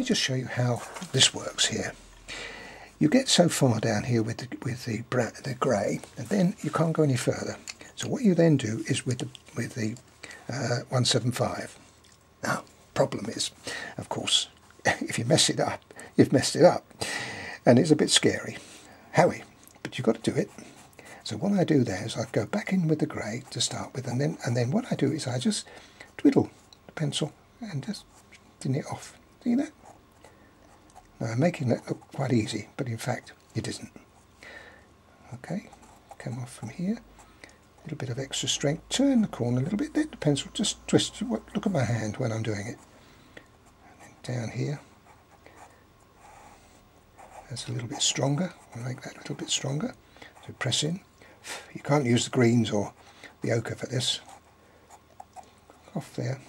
just show you how this works here. You get so far down here with the grey, and then you can't go any further. So what you then do is with the 175. Now, problem is, of course, if you mess it up, you've messed it up, and it's a bit scary. Howie, but you've got to do it. So what I do there is I go back in with the grey to start with, and then what I do is I just twiddle the pencil and just thin it off. See that? Now I'm making that look quite easy, but in fact it isn't. Okay, come off from here. A little bit of extra strength. Turn the corner a little bit. Let the pencil just twist. Look at my hand when I'm doing it. And then down here. That's a little bit stronger. I'll make that a little bit stronger. So press in. You can't use the greens or the ochre for this. Off there.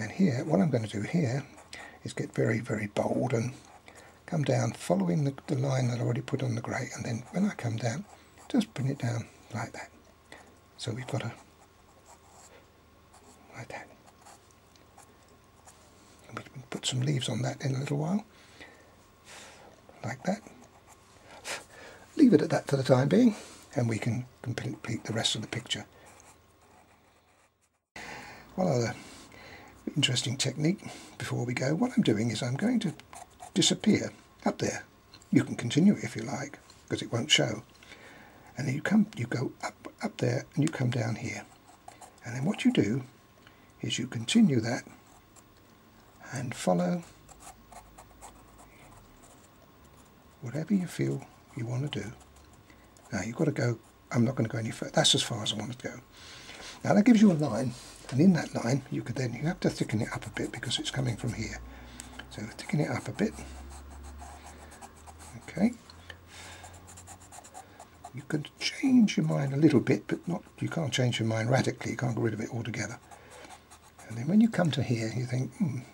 And here, what I'm going to do here is get very, very bold and come down following the line that I already put on the grey, and then when I come down, just bring it down like that. So we've got like that. And we can put some leaves on that in a little while, like that. Leave it at that for the time being, and we can complete the rest of the picture. One other interesting technique before we go, what I'm doing is I'm going to disappear up there. You can continue it if you like, because it won't show. And then you go up there and you come down here. And then what you do is you continue that and follow whatever you feel you want to do. Now you've got to go, I'm not going to go any further, that's as far as I want to go. Now that gives you a line, and in that line you have to thicken it up a bit because it's coming from here. So thicken it up a bit. Okay. You can change your mind a little bit, but you can't change your mind radically, you can't get rid of it altogether. And then when you come to here, you think,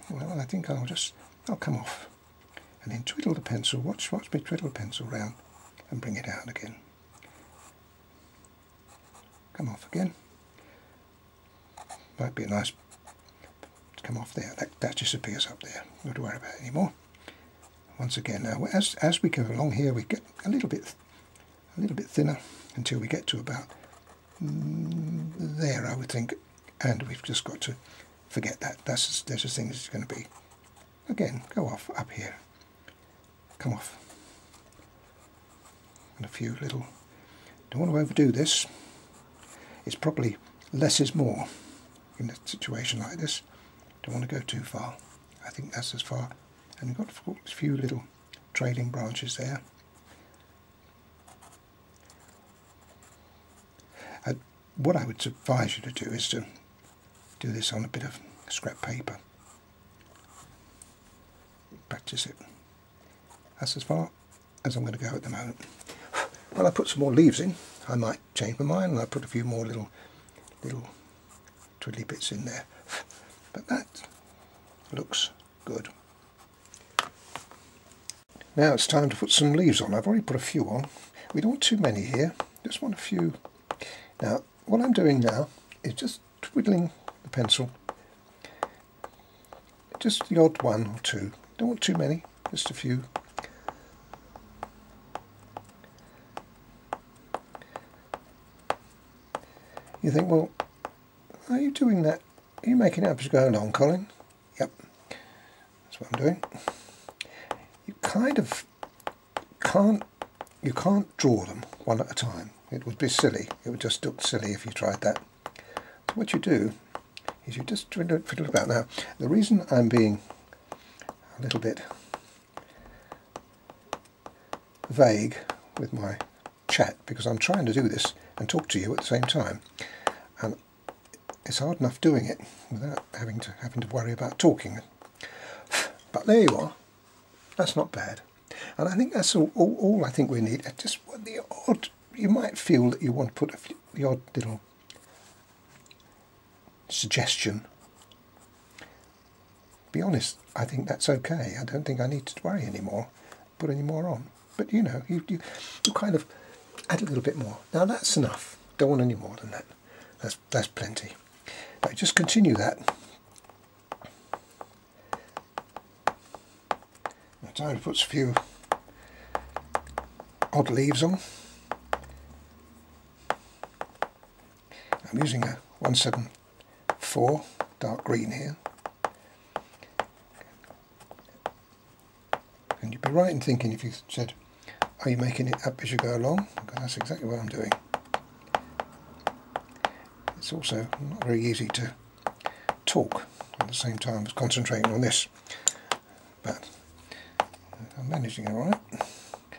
well, I think I'll come off. And then twiddle the pencil, watch me twiddle the pencil round and bring it out again. Come off again. Might be a nice to come off there. That disappears up there. Not to worry about it anymore. Once again, now as we go along here, we get a little bit thinner until we get to about there, I would think. And we've just got to forget that. There's a thing that's going to be. Again, go off up here. Come off. And a few little. Don't want to overdo this. It's probably less is more in a situation like this. Don't want to go too far. I think that's as far. And we've got a few little trailing branches there. What I would advise you to do is to do this on a bit of scrap paper. Practice it. That's as far as I'm going to go at the moment. When I put some more leaves in, I might change my mind and I put a few more little twiddly bits in there. But that looks good. Now it's time to put some leaves on. I've already put a few on. We don't want too many here, just want a few. Now what I'm doing now is just twiddling the pencil, just the odd one or two. Don't want too many, just a few. You think, well, are you doing that? Are you making it up as you're going along, Colin? Yep, that's what I'm doing. You kind of you can't draw them one at a time. It would be silly. It would just look silly if you tried that. So what you do is you just fiddle about. Now, the reason I'm being a little bit vague with my chat, because I'm trying to do this and talk to you at the same time, and it's hard enough doing it without having to worry about talking. But there you are. That's not bad. And I think that's all I think we need. Just the odd. You might feel that you want to put the odd little suggestion. Be honest, I think that's okay. I don't think I need to worry anymore, put any more on. But you know, you kind of add a little bit more. Now that's enough. Don't want any more than that. That's plenty. Now just continue that. time to put a few odd leaves on. I'm using a 174 dark green here. And you'd be right in thinking if you said, are you making it up as you go along? Because that's exactly what I'm doing. It's also not very easy to talk at the same time as concentrating on this, but I'm managing it all right.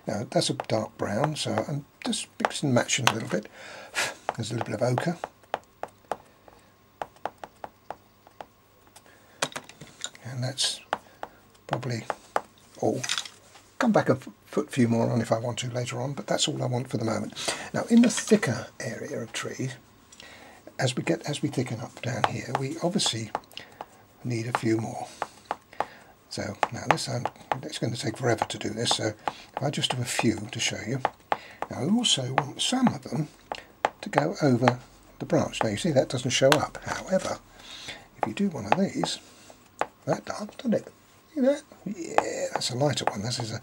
Now that's a dark brown, so I'm just mixing and matching a little bit. There's a little bit of ochre. And that's probably all. Come back and put a few more on if I want to later on, but that's all I want for the moment. Now in the thicker area of trees, as we thicken up down here, we obviously need a few more. So now this, it's going to take forever to do this, so if I just do a few to show you. Now I also want some of them to go over the branch. Now you see that doesn't show up. However, if you do one of these, that does, doesn't it? See that? Yeah, that's a lighter one. This is a.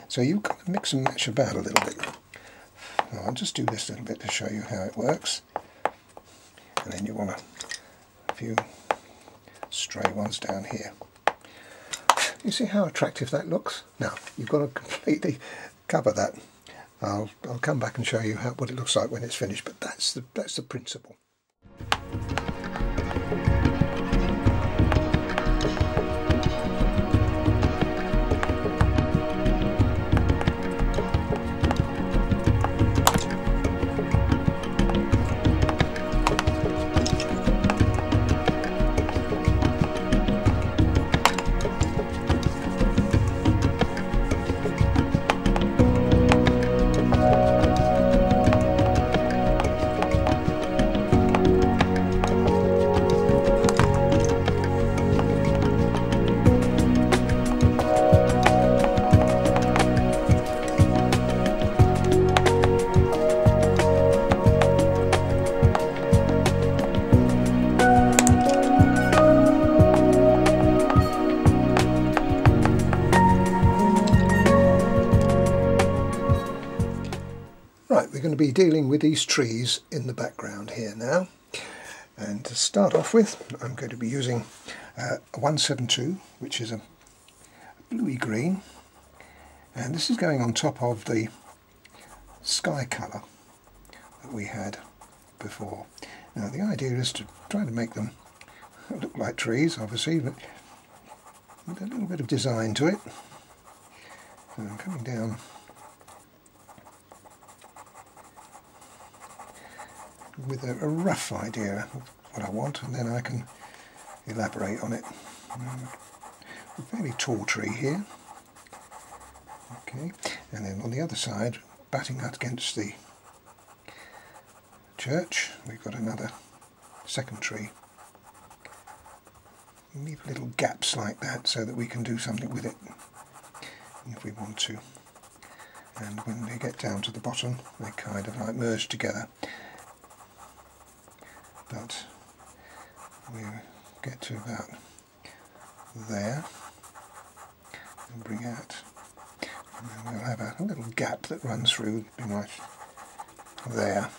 So you've got to mix and match about a little bit. Now I'll just do this a little bit to show you how it works. And then you want a few stray ones down here. You see how attractive that looks? Now you've got to completely cover that. I'll come back and show you what it looks like when it's finished. But that's the principle. We're going to be dealing with these trees in the background here now, and to start off with I'm going to be using a 172, which is a bluey green, and this is going on top of the sky colour that we had before. Now the idea is to try to make them look like trees, obviously, but with a little bit of design to it. So I'm coming down with a rough idea of what I want, and then I can elaborate on it. A fairly tall tree here. Okay, and then on the other side, batting up against the church, we've got another second tree. Leave little gaps like that so that we can do something with it if we want to. And when they get down to the bottom, they kind of like merge together. But we'll get to about there and bring out, and then we'll have a little gap that runs through, be nice there.